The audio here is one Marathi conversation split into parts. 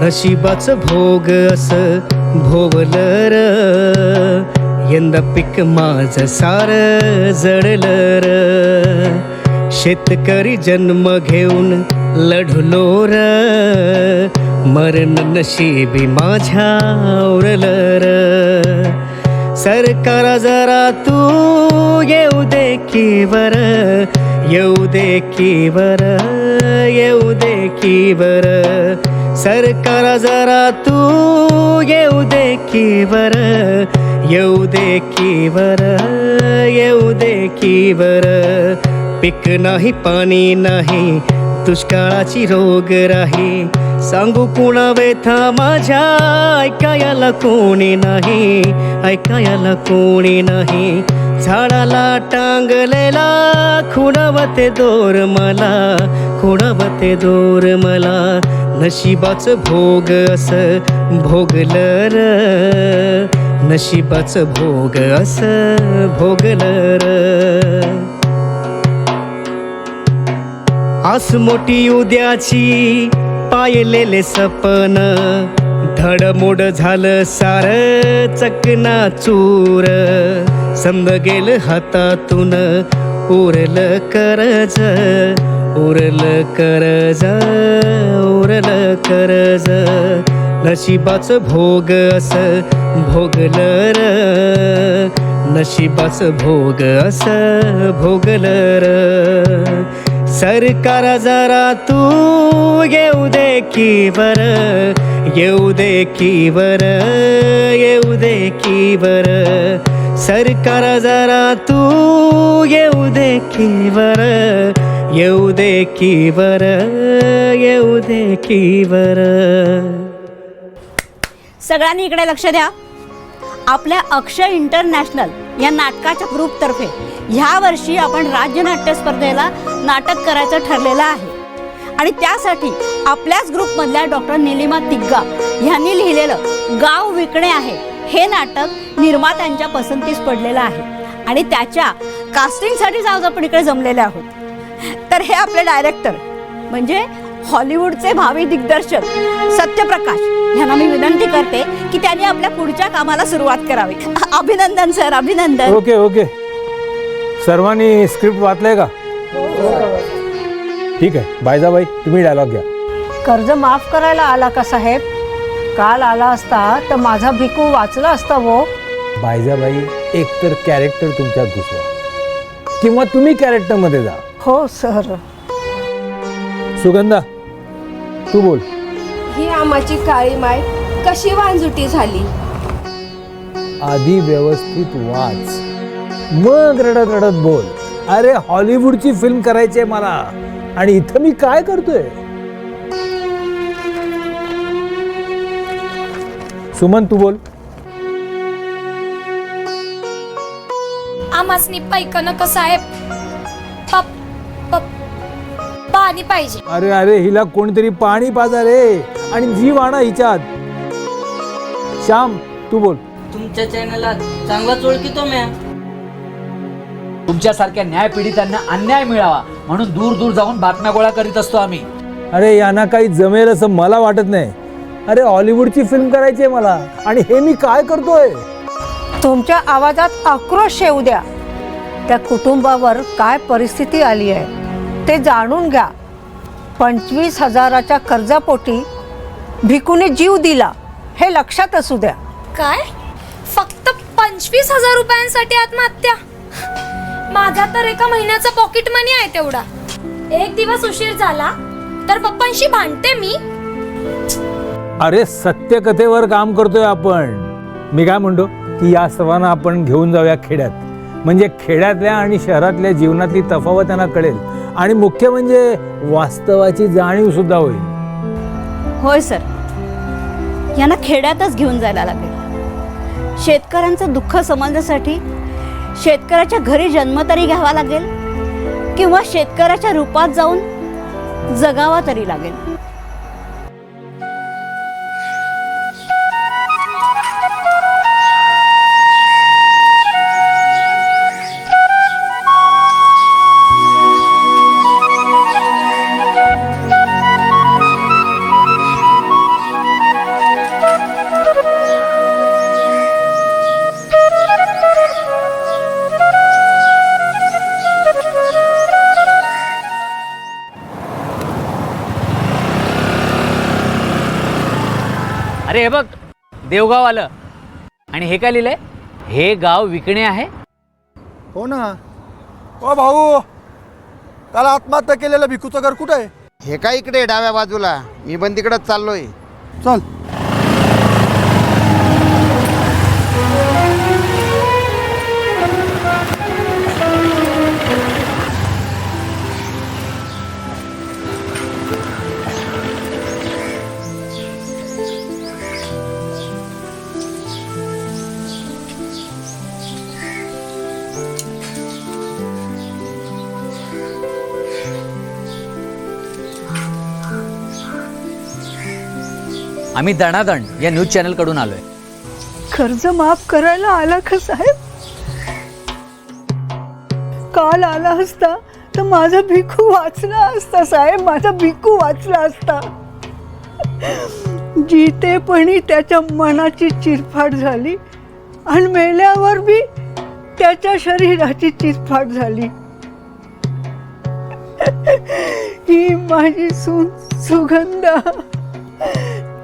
नशिबाचं भोग असं भोवलं र, यंदा पीक माझं सार जडलं र. शेतकरी जन्म घेऊन लढलो र, मरण नशिबी माझ्या उरलं र. सरकार जरा तू येऊ दे की वर, येऊ दे की वर, येऊ दे की वर. सरकार जरा तू येऊ दे की वर, येऊ दे की वर, येऊ दे की वर. पीक नाही पाणी नाही दुष्काळाची रोग राही, सांगू कुणा व्यथा माझ्या ऐकायला कोणी नाही, ऐकायला कोणी नाही. झाडाला टांगलेला खुणावते दोर मला, खुणावते दोर मला. नशिबाचं भोग असं भोगलं र, नशिबाचं भोग असं भोगलं र. आस मोठी उद्याची पायलेले सपन, धडमोड झालं सार चकनाचूर. समद गेलं हातातून उरलं कर्ज, उरलं कर्ज, उरलं कर्ज. नशिबाचं भोग असं भोगलं र, नशिबाचं भोग असं भोगलं र. सरकार जरा तू येऊ दे की वर, येऊ दे की वर, येऊ दे की वर. सरकार जरा तू येऊ दे की वर, येऊ दे की वर, येऊ दे की वर. सगळ्यांनी इकडे लक्ष द्या. आपल्या अक्षय इंटरनॅशनल या नाटकाच्या ग्रुपतर्फे ह्या वर्षी आपण राज्य नाट्य स्पर्धेला नाटक करायचं ठरलेलं आहे. आणि त्यासाठी आपल्याच ग्रुपमधल्या डॉक्टर निलिमा तिग्गा यांनी लिहिलेलं गाव विकणे आहे हे नाटक निर्मात्यांच्या पसंतीस पडलेलं आहे. आणि त्याच्या कास्टिंगसाठीच आज आपण इकडे जमलेले आहोत. तर हे आपले डायरेक्टर म्हणजे हॉलिवूडचे भावी दिग्दर्शक सत्यप्रकाश यांना मी विनंती करते की त्यांनी आपल्या पुढच्या कामाला सुरुवात करावी. अभिनंदन सर, अभिनंदन. ओके ओके, सर्वांनी स्क्रिप्ट वाचलंय का? ठीक आहे, बायजाबाई तुम्ही डायलॉग घ्या. कर्ज माफ करायला आला का साहेब? काल आला असता तर माझा भिकू वाचला असता वो. बायजाबाई एकतर कॅरेक्टर तुमच्यात घुसवा किंवा तुम्ही कॅरेक्टरमध्ये जा. हो सर. सुगंधा तू बोल. ही आमाची काळी माय कशी वांजुटी झाली. आधी व्यवस्थित वाच, मग रडत रडत बोल. अरे हॉलिवूडची फिल्म करायची आहे मला, आणि इथं मी काय करतोय. सुमन तू बोल. आमासनी पैकन कसं आहे, पाणी पाहिजे. अरे अरे हिला कोणतरी पाणी पाजा रे, आणि जीव आणा हिच्यात. श्याम तू बोल. तुमच्या चॅनलला चांगलाच ओळखीतो म्या. तुमच्यासारख्या न्यायपीडितांना अन्याय मिळावा म्हणून दूर दूर जाऊन बातम्या गोळा करीत असतो आम्ही. अरे यांना काही जमेल असं मला वाटत नाही. अरे हॉलिवूडची फिल्म करायची आहे मला, आणि हे मी काय करतोय. तुमच्या आवाजात आक्रोश येऊ द्या. त्या कुटुंबावर काय परिस्थिती आली आहे ते जाणून घ्या. 25,000च्या कर्जापोटी भिकूने जीव दिला हे लक्षात असू द्या. काय फक्त 25,000 रुपयांसाठी आत्महत्या? माझा तर एका महिन्याचा पॉकेट मनी आहे तेवढा. एक दिवस उशीर झाला तर पप्पांशी भांडते मी. अरे सत्यकथेवर काम करतोय आपण. मी काय म्हणतो की या सर्वांना आपण घेऊन जाऊया खेड्यात, म्हणजे खेड्यातल्या आणि शहरातल्या जीवनातली तफावत त्यांना कळेल, आणि मुख्य म्हणजे वास्तवाची जाणीव सुद्धा होईल. होय सर, यांना खेड्यातच घेऊन जायला लागेल. शेतकऱ्यांचं दुःख समजण्यासाठी शेतकऱ्याच्या घरी जन्म तरी घ्यावा लागेल, किंवा शेतकऱ्याच्या रूपात जाऊन जगावा तरी लागेल. अरे हे बघ, देवगाव आलं. आणि हे काय लिहिलंय? हे गाव विकणे आहे. हो ना. ओ भाऊ, त्याला आत्महत्या केलेलं भिकूचं घर कुठं आहे? हे काय इकडे डाव्या बाजूला, मी पण तिकडंच चाललोय. चल. आम्ही दणादण या न्यूज चॅनलकडून आलोय. कर्ज माफ करायला आला का साहेब? काल आला असता तर माझा भिकू वाचला असता साहेब, माझा भिकू वाचला असता. जितेपणी त्याच्या मनाची चिरफाड झाली आणि मेल्यावर बी त्याच्या शरीराची चिरफाड झाली. ही माझी सून सुगंधा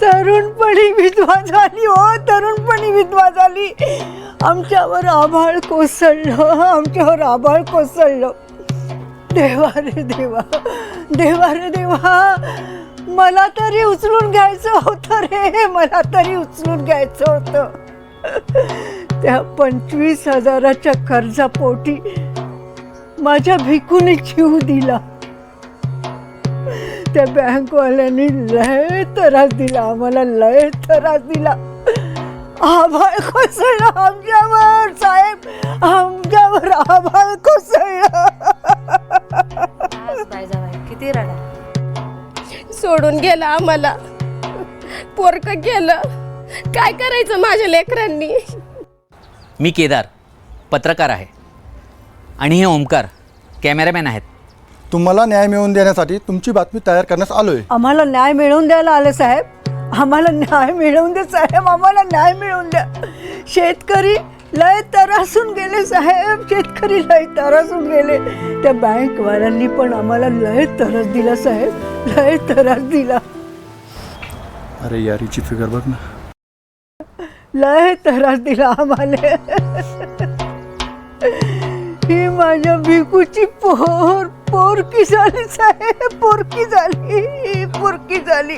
तरुणपणी विधवा झाली. हो, तरुणपणी विधवा झाली. आमच्यावर आभाळ कोसळलं, आमच्यावर आभाळ कोसळलं. देवा रे देवा, देवा रे देवा, मला तरी उचलून घ्यायचं होतं रे, मला तरी उचलून घ्यायचं होतं. त्या 25,000च्या कर्जापोटी माझ्या भिकूने जीव दिला. त्या बँकवाल्यांनी लय त्रास दिला, आम्हाला लय त्रास दिला. आभाळ कोसळलं आमच्यावर साहेब, आमच्यावर आभाळ कोसळलं. किती रडा. सोडून गेला आम्हाला, पोरकं केलं. काय करायचं माझ्या लेकरांनी? मी केदार, पत्रकार आहे. आणि हे ओमकार, कॅमेरामॅन आहेत. तुम्हाला न्याय मिळवून देण्यासाठी तुमची बातमी तयार करण्यास आलोय. आम्हाला न्याय मिळवून द्यायला आले साहेब, आम्हाला न्याय मिळवून द्या साहेब, आम्हाला न्याय मिळवून द्या. शेतकरी लय त्रासून गेले साहेब, शेतकरी लय त्रासून गेले. त्या बँकवाल्यांनी पण आम्हाला लय त्रास दिला साहेब, लय त्रास दिला. अरे यारीची फिगर बघ ना. लय त्रास दिला आम्हाला. ही माझ्या भिकूची पोरकी झाली साहेब, पोरकी झाली, पोरकी झाली.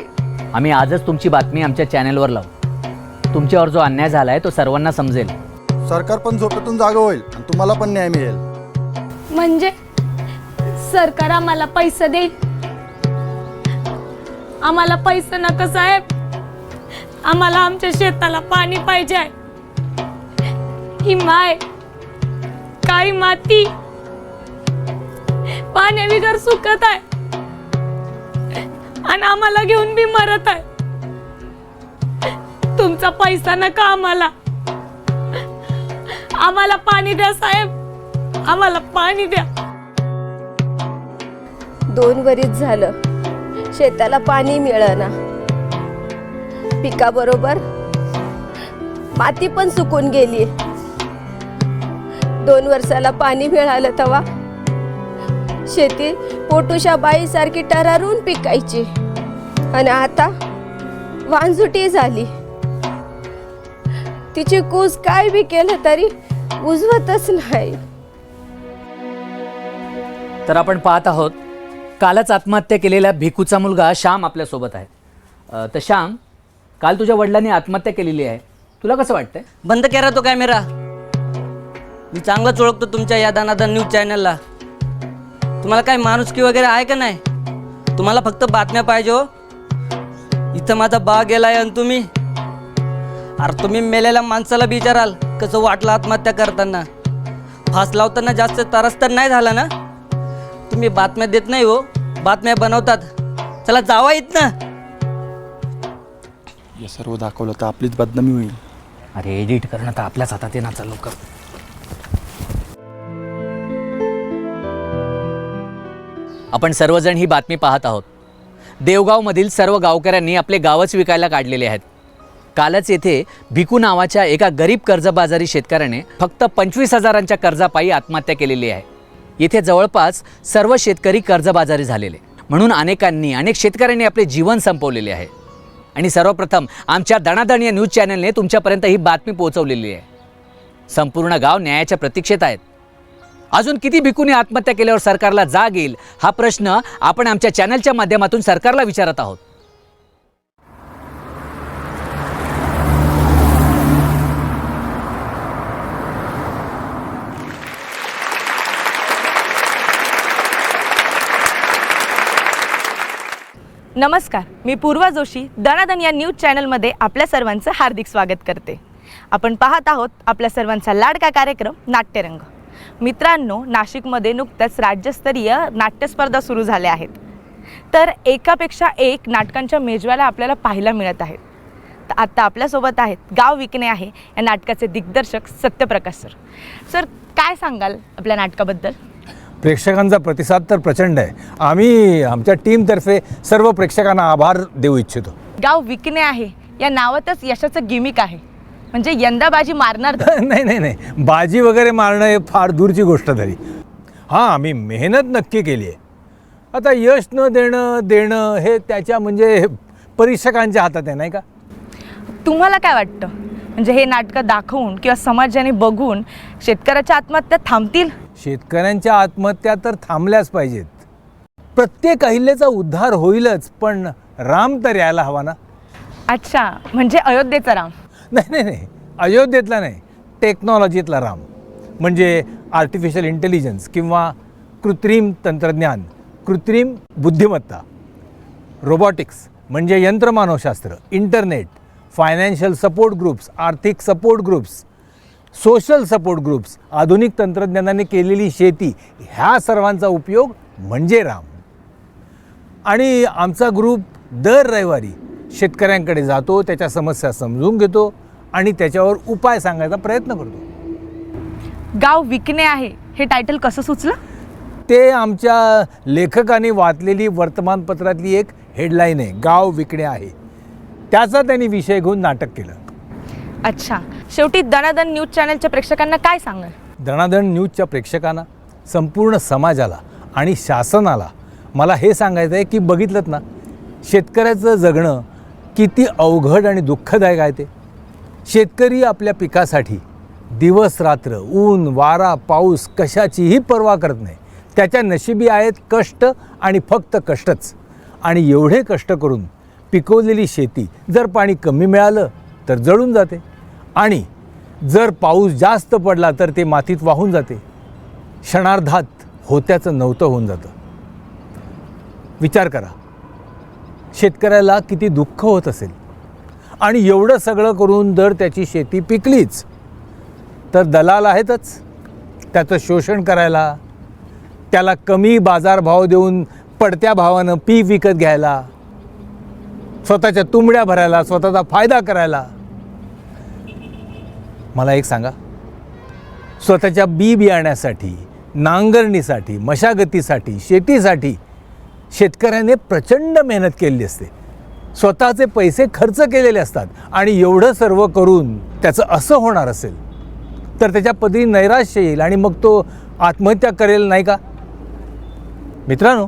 आम्ही आजच तुमची बातमी आमच्या चॅनेलवर लावू. तुमच्यावर जो अन्याय झालाय तो सर्वांना समजेल. सरकार पण झोपेतून जागा होईल आणि तुम्हाला पण न्याय मिळेल. म्हणजे सरकार आम्हाला पैसे देईल? आम्हाला पैसे नका साहेब, आम्हाला आमच्या शेताला पाणी पाहिजे आहे. ही माय काही माती पाण्याविगर सुकत आहे आणि आम्हाला घेऊन बी मरत आहे. तुमचा पैसा नका आम्हाला, आम्हाला पाणी द्या साहेब, आम्हाला पाणी द्या. 2 वरीस झालं शेताला पाणी मिळेना. पिकाबरोबर माती पण सुकून गेली. 2 वर्षाला पाणी मिळालं तेव्हा शेती पोटुशा बाईसारखी टरारून पिकायची आणि आता वांझुटी झाली. तिची कूस काय बी केलं तरी उजवतच नाही. तर आपण पाहत आहोत, कालच आत्महत्या केलेल्या भिकूचा मुलगा श्याम आपल्यासोबत आहे. तर श्याम, काल तुझ्या वडिलांनी आत्महत्या केलेली आहे, तुला कसं वाटतंय? बंद करा तो कॅमेरा. मी चांगलाच ओळखतो तुमच्या या दानादान न्यूज चॅनलला. तुम्हाला काय माणुसकी वगैरे आहे का नाही? तुम्हाला फक्त बातम्या पाहिजे हो. इथं माझा बा गेलाय आणि तुम्ही, अरे तुम्ही मेलेल्या माणसाला विचाराल कसं वाटलं आत्महत्या करताना. फास लावताना जास्त त्रास तर नाही झाला ना? तुम्ही बातम्या देत नाही हो, बातम्या बनवतात. चला जावा इथनं. हे सर्व दाखवलं तर आपलीच बदनामी होईल. अरे एडिट करणं तर आपल्याच हातात आहे ना. चल लवकर. आपण सर्वजण ही बातमी पाहत आहोत. देवगावमधील सर्व गावकऱ्यांनी आपले गावच विकायला काढलेले आहेत. कालच येथे भिकू नावाच्या एका गरीब कर्जबाजारी शेतकऱ्याने फक्त 25,000च्या कर्जापायी आत्महत्या केलेली आहे. येथे जवळपास सर्व शेतकरी कर्जबाजारी झालेले, म्हणून अनेक शेतकऱ्यांनी आपले जीवन संपवलेले आहे. आणि सर्वप्रथम आमच्या दणादण या न्यूज चॅनलने तुमच्यापर्यंत ही बातमी पोहोचवलेली आहे. संपूर्ण गाव न्यायाच्या प्रतीक्षेत आहेत. अजून किती भिकूंनी आत्महत्या केल्यावर सरकारला जाग येईल हा प्रश्न आपण आमच्या चॅनलच्या माध्यमातून सरकारला विचारत आहोत. नमस्कार, मी पूर्वा जोशी दणादण या न्यूज चॅनलमध्ये आपल्या सर्वांचं हार्दिक स्वागत करते. आपण पाहत आहोत आपल्या सर्वांचा लाडका कार्यक्रम नाट्यरंग. मित्रांनो, नाशिकमध्ये नुकत्याच राज्यस्तरीय नाट्यस्पर्धा सुरू झाल्या आहेत. तर एकापेक्षा एक नाटकांच्या मेजवाल्या आपल्याला पाहायला मिळत आहेत. तर आत्ता आपल्यासोबत आहेत गाव विकणे आहे या नाटकाचे दिग्दर्शक सत्यप्रकाश सर. सर, काय सांगाल आपल्या नाटकाबद्दल? प्रेक्षकांचा प्रतिसाद तर प्रचंड आहे. आम्ही आमच्या टीमतर्फे सर्व प्रेक्षकांना आभार देऊ इच्छितो. गाव विकणे आहे या नावातच यशाचं गिमिक आहे. म्हणजे यंदा बाजी मारणार नाही नाही नाही, बाजी वगैरे मारणं हे फार दूरची गोष्ट झाली. हां, आम्ही मेहनत नक्की केली आहे. आता यश न देणं हे त्याच्या म्हणजे परीक्षकांच्या हातात आहे, नाही का? तुम्हाला काय वाटतं, म्हणजे हे नाटकं दाखवून किंवा समाजाने बघून शेतकऱ्याच्या आत्महत्या थांबतील? शेतकऱ्यांच्या आत्महत्या तर थांबल्याच पाहिजेत. प्रत्येक अहिल्याचा उद्धार होईलच, पण राम तर यायला हवा ना. अच्छा, म्हणजे अयोध्येचा राम? नाही नाही नाही, अयोध्येतला नाही, टेक्नॉलॉजीतला राम. म्हणजे आर्टिफिशियल इंटेलिजन्स किंवा कृत्रिम तंत्रज्ञान, कृत्रिम बुद्धिमत्ता, रोबॉटिक्स म्हणजे यंत्रमानवशास्त्र, इंटरनेट, फायनान्शियल सपोर्ट ग्रुप्स, आर्थिक support groups, social support groups, आधुनिक तंत्रज्ञानाने केलेली शेती, ह्या सर्वांचा उपयोग म्हणजे राम. आणि आमचा ग्रुप दर रविवारी शेतकऱ्यांकडे जातो, त्याच्या समस्या समजून घेतो आणि त्याच्यावर उपाय सांगायचा प्रयत्न करतो. गाव विकणे आहे हे टायटल कसं सुचलं? ते आमच्या लेखकाने वाचलेली वर्तमानपत्रातली एक हेडलाईन आहे, गाव विकणे आहे. त्याचा त्यांनी विषय घेऊन नाटक केलं. अच्छा, शेवटी दणादण न्यूज चॅनलच्या प्रेक्षकांना काय सांगाल? दणादण न्यूजच्या प्रेक्षकांना, संपूर्ण समाजाला आणि शासनाला मला हे सांगायचं आहे की बघितलंत ना, शेतकऱ्याचं जगणं किती अवघड आणि दुःखदायक आहे. ते शेतकरी आपल्या पिकासाठी दिवस रात्र, ऊन वारा पाऊस कशाचीही पर्वा करत नाही. त्याच्या नशिबी आहेत कष्ट आणि फक्त कष्टच. आणि एवढे कष्ट करून पिकवलेली शेती जर पाणी कमी मिळालं तर जळून जाते, आणि जर पाऊस जास्त पडला तर ते मातीत वाहून जाते. क्षणार्धात होत्याचं नव्हतं होऊन जातं. विचार करा, शेतकऱ्याला किती दुःख होत असेल. आणि एवढं सगळं करून जर त्याची शेती पिकलीच तर दलाल आहेतच त्याचं शोषण करायला, त्याला कमी बाजारभाव देऊन पडत्या भावानं पीक विकत घ्यायला, स्वतःच्या तुंबड्या भरायला, स्वतःचा फायदा करायला. मला एक सांगा, स्वतःच्या बी बियाण्यासाठी, नांगरणीसाठी, मशागतीसाठी, शेतीसाठी शेतकऱ्याने प्रचंड मेहनत केलेली असते, स्वतःचे पैसे खर्च केलेले असतात. आणि एवढं सर्व करून त्याचं असं होणार असेल तर त्याच्या पदरी नैराश्य येईल आणि मग तो आत्महत्या करेल, नाही का? मित्रांनो,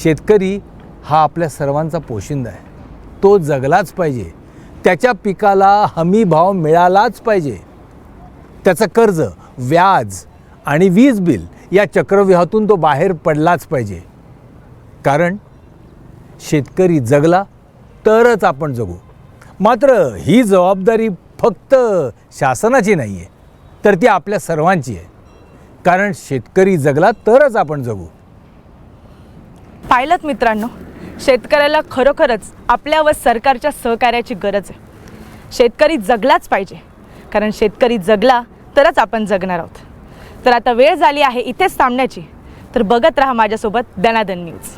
शेतकरी हा आपल्या सर्वांचा पोशिंदा आहे. तो जगलाच पाहिजे, त्याच्या पिकाला हमी भाव मिळालाच पाहिजे, त्याचं कर्ज, व्याज आणि वीज बिल या चक्रव्यूहातून तो बाहेर पडलाच पाहिजे. कारण शेतकरी जगला तरच आपण जगू. मात्र ही जबाबदारी फक्त शासनाची नाही आहे, तर ती आपल्या सर्वांची आहे. कारण शेतकरी जगला तरच आपण जगू. पाहिलंत मित्रांनो, शेतकऱ्याला खरोखरच आपल्या व सरकारच्या सहकार्याची गरज आहे. शेतकरी जगलाच पाहिजे, कारण शेतकरी जगला तरच आपण जगणार आहोत. तर आता वेळ झाली आहे इथेच थांबण्याची. तर बघत राहा माझ्यासोबत दणादण न्यूज.